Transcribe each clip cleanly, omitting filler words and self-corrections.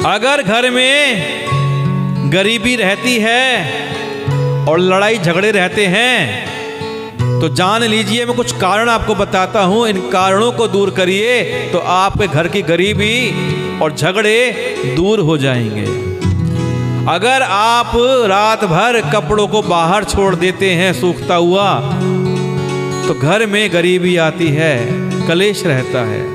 अगर घर में गरीबी रहती है और लड़ाई झगड़े रहते हैं तो जान लीजिए, मैं कुछ कारण आपको बताता हूं, इन कारणों को दूर करिए तो आपके घर की गरीबी और झगड़े दूर हो जाएंगे। अगर आप रात भर कपड़ों को बाहर छोड़ देते हैं सूखता हुआ तो घर में गरीबी आती है, कलेश रहता है।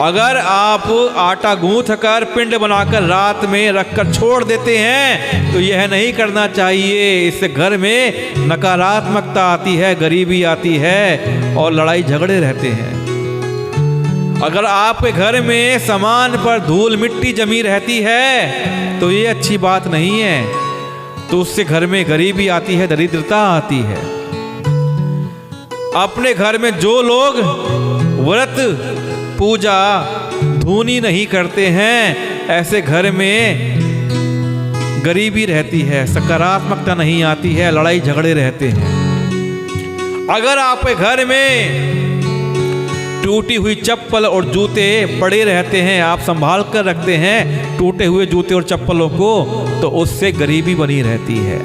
अगर आप आटा गूंथ कर पिंड बनाकर रात में रखकर छोड़ देते हैं तो यह नहीं करना चाहिए, इससे घर में नकारात्मकता आती है, गरीबी आती है और लड़ाई झगड़े रहते हैं। अगर आपके घर में सामान पर धूल मिट्टी जमी रहती है तो ये अच्छी बात नहीं है, तो उससे घर में गरीबी आती है, दरिद्रता आती है। अपने घर में जो लोग व्रत पूजा धूनी नहीं करते हैं ऐसे घर में गरीबी रहती है, सकारात्मकता नहीं आती है, लड़ाई झगड़े रहते हैं। अगर आपके घर में टूटी हुई चप्पल और जूते पड़े रहते हैं, आप संभाल कर रखते हैं टूटे हुए जूते और चप्पलों को, तो उससे गरीबी बनी रहती है।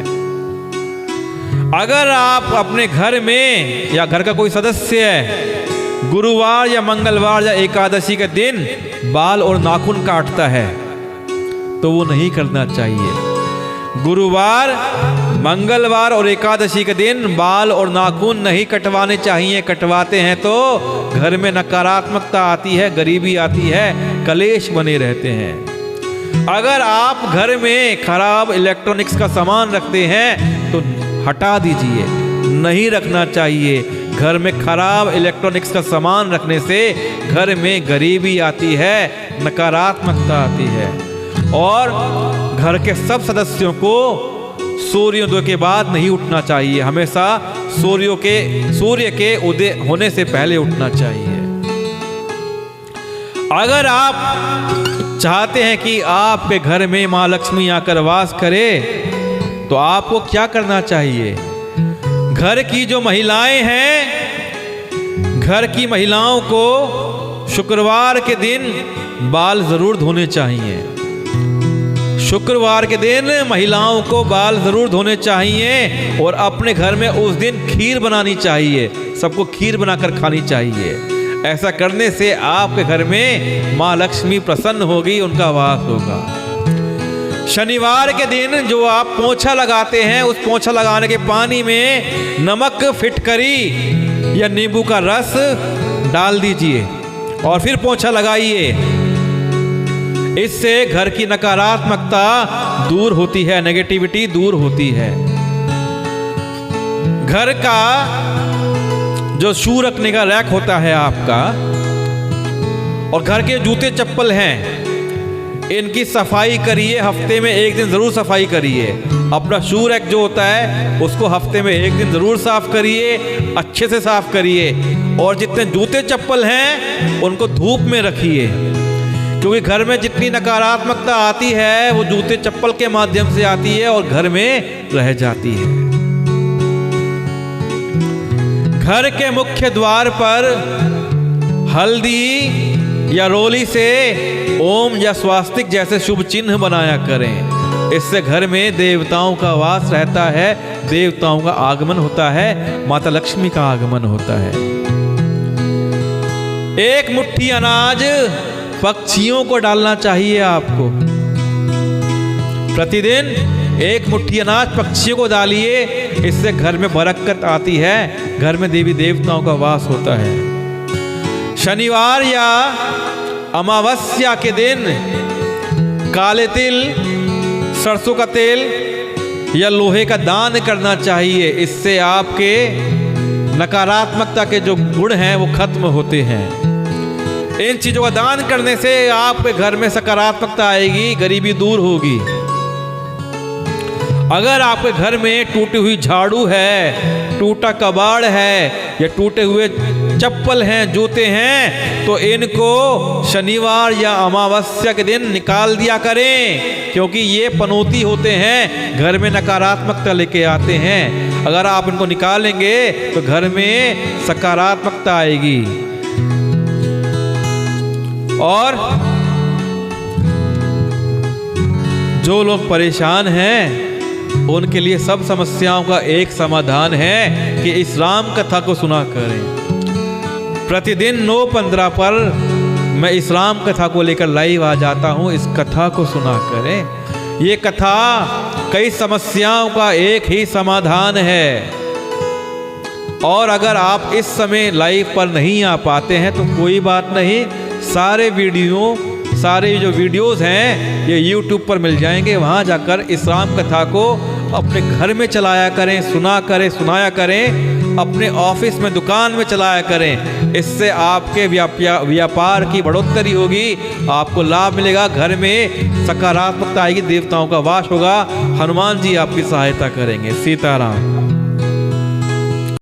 अगर आप अपने घर में या घर का कोई सदस्य गुरुवार या मंगलवार या एकादशी के दिन बाल और नाखून काटता है तो वो नहीं करना चाहिए। गुरुवार, मंगलवार और एकादशी के दिन बाल और नाखून नहीं कटवाने चाहिए। कटवाते हैं तो घर में नकारात्मकता आती है, गरीबी आती है, कलेश बने रहते हैं। अगर आप घर में खराब इलेक्ट्रॉनिक्स का सामान रखते हैं तो हटा दीजिए, नहीं रखना चाहिए। घर में खराब इलेक्ट्रॉनिक्स का सामान रखने से घर में गरीबी आती है, नकारात्मकता आती है। और घर के सब सदस्यों को सूर्योदय के बाद नहीं उठना चाहिए, हमेशा सूर्य के उदय होने से पहले उठना चाहिए। अगर आप चाहते हैं कि आपके घर में माँ लक्ष्मी आकर वास करे तो आपको क्या करना चाहिए? घर की जो महिलाएं हैं, घर की महिलाओं को शुक्रवार के दिन बाल जरूर धोने चाहिए। शुक्रवार के दिन महिलाओं को बाल जरूर धोने चाहिए और अपने घर में उस दिन खीर बनानी चाहिए, सबको खीर बनाकर खानी चाहिए। ऐसा करने से आपके घर में माँ लक्ष्मी प्रसन्न होगी, उनका वास होगा। शनिवार के दिन जो आप पोंछा लगाते हैं, उस पोंछा लगाने के पानी में नमक, फिटकरी या नींबू का रस डाल दीजिए और फिर पोंछा लगाइए। इससे घर की नकारात्मकता दूर होती है, नेगेटिविटी दूर होती है। घर का जो शू रखने का रैक होता है आपका, और घर के जूते चप्पल हैं, इनकी सफाई करिए। हफ्ते में एक दिन जरूर सफाई करिए। अपना शू रैक जो होता है उसको हफ्ते में एक दिन जरूर साफ करिए, अच्छे से साफ करिए। और जितने जूते चप्पल हैं उनको धूप में रखिए, क्योंकि घर में जितनी नकारात्मकता आती है वो जूते चप्पल के माध्यम से आती है और घर में रह जाती है। घर के मुख्य द्वार पर हल्दी या रोली से ओम या स्वास्तिक जैसे शुभ चिन्ह बनाया करें। इससे घर में देवताओं का वास रहता है, देवताओं का आगमन होता है, माता लक्ष्मी का आगमन होता है। एक मुट्ठी अनाज पक्षियों को डालना चाहिए आपको। प्रतिदिन एक मुट्ठी अनाज पक्षियों को डालिए, इससे घर में बरकत आती है, घर में देवी देवताओं का वास होता है। शनिवार या अमावस्या के दिन काले तिल, सरसों का तेल या लोहे का दान करना चाहिए। इससे आपके नकारात्मकता के जो गुण हैं वो खत्म होते हैं। इन चीजों का दान करने से आपके घर में सकारात्मकता आएगी, गरीबी दूर होगी। अगर आपके घर में टूटी हुई झाड़ू है, टूटा कबाड़ है या टूटे हुए चप्पल हैं, जूते हैं, तो इनको शनिवार या अमावस्या के दिन निकाल दिया करें, क्योंकि ये पनौती होते हैं, घर में नकारात्मकता लेके आते हैं। अगर आप इनको निकालेंगे तो घर में सकारात्मकता आएगी। और जो लोग परेशान हैं उनके लिए सब समस्याओं का एक समाधान है कि इस राम कथा को सुना करें। प्रतिदिन 9:15 पर मैं इस राम कथा को लेकर लाइव आ जाता हूँ। इस कथा को सुना करें। ये कथा कई समस्याओं का एक ही समाधान है। और अगर आप इस समय लाइव पर नहीं आ पाते हैं तो कोई बात नहीं, सारे जो वीडियोस हैं ये YouTube पर मिल जाएंगे। वहाँ जाकर इस राम कथा को अपने घर में चलाया करें, सुनाया करें, अपने ऑफिस में, दुकान में चलाया करें। इससे आपके व्यापार की बढ़ोतरी होगी, आपको लाभ मिलेगा, घर में सकारात्मकता आएगी, देवताओं का वास होगा, हनुमान जी आपकी सहायता करेंगे। सीताराम।